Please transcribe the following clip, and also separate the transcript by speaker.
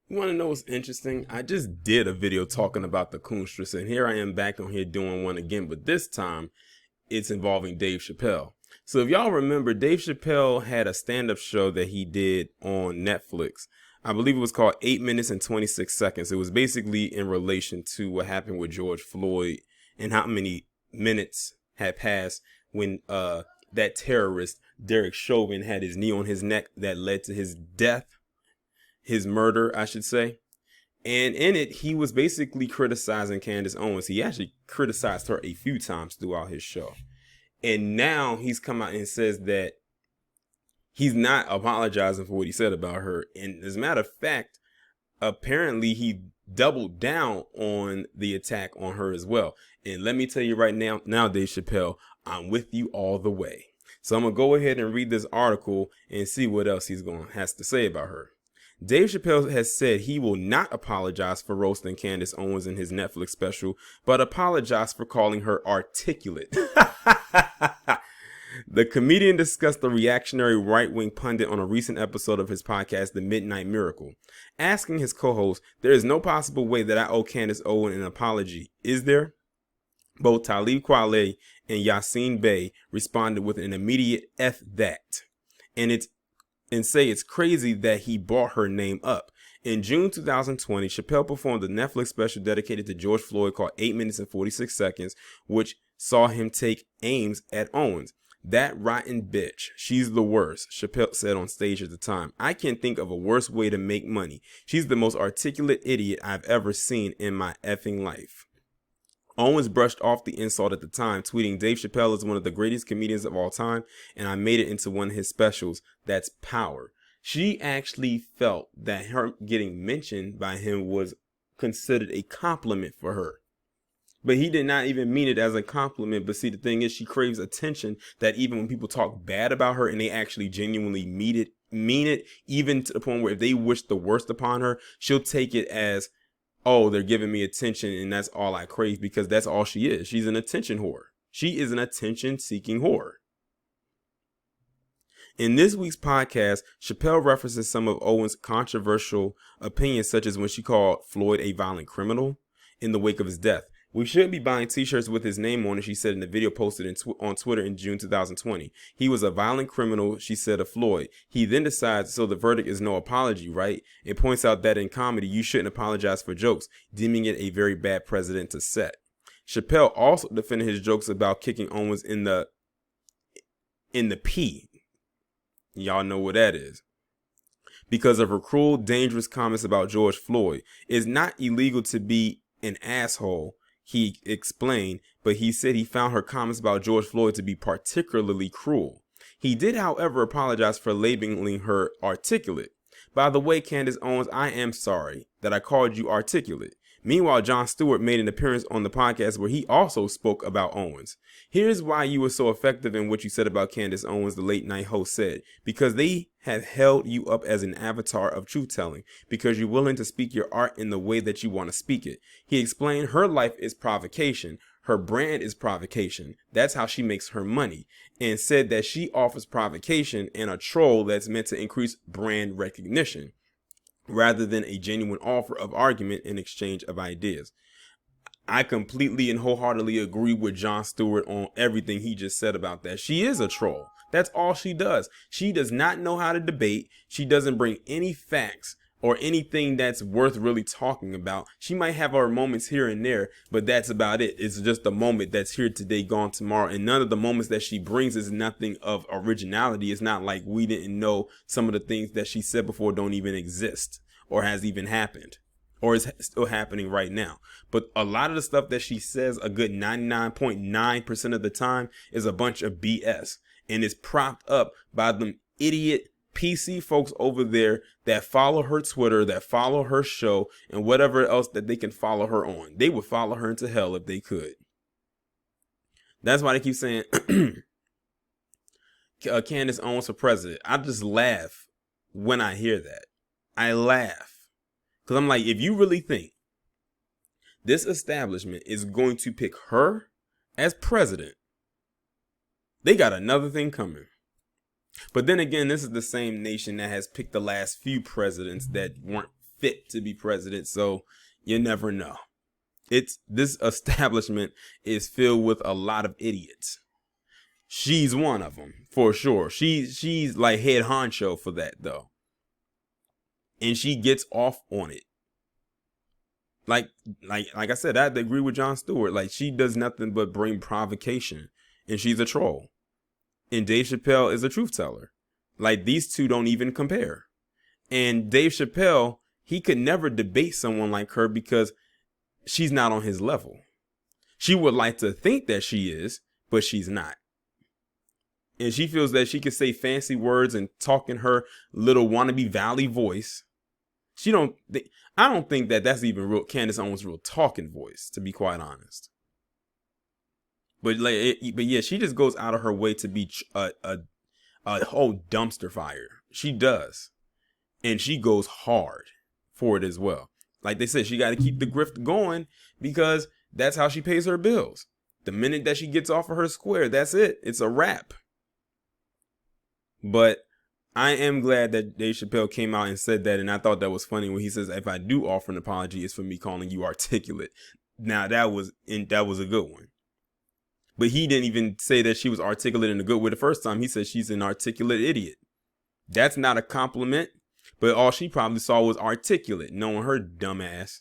Speaker 1: You want to know what's interesting? I just did a video talking about the Coonstress, and here I am back on here doing one again, but this time it's involving Dave Chappelle. So if y'all remember, Dave Chappelle had a stand-up show that he did on Netflix. I believe it was called 8 minutes and 26 seconds. It was basically in relation to what happened with George Floyd and how many minutes had passed when that terrorist, Derek Chauvin, had his knee on his neck that led to his death. His murder, I should say. And in it, he was basically criticizing Candace Owens. He actually criticized her a few times throughout his show. And now he's come out and says that he's not apologizing for what he said about her. And as a matter of fact, apparently he doubled down on the attack on her as well. And let me tell you right now, Dave Chappelle, I'm with you all the way. So I'm going to go ahead and read this article and see what else has to say about her. Dave Chappelle has said he will not apologize for roasting Candace Owens in his Netflix special, but apologize for calling her articulate. The comedian discussed the reactionary right-wing pundit on a recent episode of his podcast, The Midnight Miracle, asking his co-host, "There is no possible way that I owe Candace Owens an apology, is there?" Both Talib Kweli and Yassine Bey responded with an immediate F that. And say it's crazy that he brought her name up. In June 2020, Chappelle performed a Netflix special dedicated to George Floyd called 8 minutes and 46 seconds, which saw him take aims at Owens. "That rotten bitch. She's the worst," Chappelle said on stage at the time. "I can't think of a worse way to make money. She's the most articulate idiot I've ever seen in my effing life." Owens brushed off the insult at the time, tweeting, "Dave Chappelle is one of the greatest comedians of all time, and I made it into one of his specials. That's power." She actually felt that her getting mentioned by him was considered a compliment for her. But he did not even mean it as a compliment. But see, the thing is, she craves attention that even when people talk bad about her and they actually genuinely mean it, even to the point where if they wish the worst upon her, she'll take it as, "Oh, they're giving me attention and that's all I crave," because that's all she is. She's an attention whore. She is an attention-seeking whore. In this week's podcast, Chappelle references some of Owens' controversial opinions, such as when she called Floyd a violent criminal in the wake of his death. "We should be buying t-shirts with his name on it," she said in the video posted on Twitter in June 2020. "He was a violent criminal," she said of Floyd. He then decides, so the verdict is no apology, right? It points out that in comedy, you shouldn't apologize for jokes, deeming it a very bad precedent to set. Chappelle also defended his jokes about kicking Owens in the P. Y'all know what that is. Because of her cruel, dangerous comments about George Floyd. "It's not illegal to be an asshole," he explained, but he said he found her comments about George Floyd to be particularly cruel. He did, however, apologize for labeling her articulate. "By the way, Candace Owens, I am sorry that I called you articulate." Meanwhile, Jon Stewart made an appearance on the podcast where he also spoke about Owens. "Here's why you were so effective in what you said about Candace Owens," the late night host said. "Because they have held you up as an avatar of truth-telling, because you're willing to speak your art in the way that you want to speak it." He explained her life is provocation. Her brand is provocation. That's how she makes her money. And said that she offers provocation and a troll that's meant to increase brand recognition, rather than a genuine offer of argument and exchange of ideas. I completely and wholeheartedly agree with Jon Stewart on everything he just said about that. She is a troll. That's all she does. She does not know how to debate. She doesn't bring any facts or anything that's worth really talking about. She might have her moments here and there, but that's about it. It's just a moment that's here today, gone tomorrow. And none of the moments that she brings is nothing of originality. It's not like we didn't know some of the things that she said before don't even exist or has even happened or is still happening right now. But a lot of the stuff that she says, a good 99.9% of the time, is a bunch of BS. And it's propped up by them idiot PC folks over there that follow her Twitter, that follow her show, and whatever else that they can follow her on. They would follow her into hell if they could. That's why they keep saying Candace Owens for president. I just laugh when I hear that. I laugh. Because I'm like, if you really think this establishment is going to pick her as president, they got another thing coming. But then again, this is the same nation that has picked the last few presidents that weren't fit to be president. So you never know. This establishment is filled with a lot of idiots. She's one of them for sure. She's like head honcho for that though, and she gets off on it. Like I said, I agree with Jon Stewart. Like, she does nothing but bring provocation, and she's a troll. And Dave Chappelle is a truth teller. Like, these two don't even compare. And Dave Chappelle, he could never debate someone like her because she's not on his level. She would like to think that she is, but she's not. And she feels that she can say fancy words and talk in her little wannabe valley voice. I don't think that that's even real Candace Owens' real talking voice, to be quite honest. But yeah, she just goes out of her way to be a whole dumpster fire. She does, and she goes hard for it as well. Like they said, she got to keep the grift going because that's how she pays her bills. The minute that she gets off of her square, that's it. It's a wrap. But I am glad that Dave Chappelle came out and said that, and I thought that was funny when he says, "If I do offer an apology, it's for me calling you articulate." Now that was a good one. But he didn't even say that she was articulate in a good way the first time. He said she's an articulate idiot. That's not a compliment, but all she probably saw was articulate, knowing her dumb ass.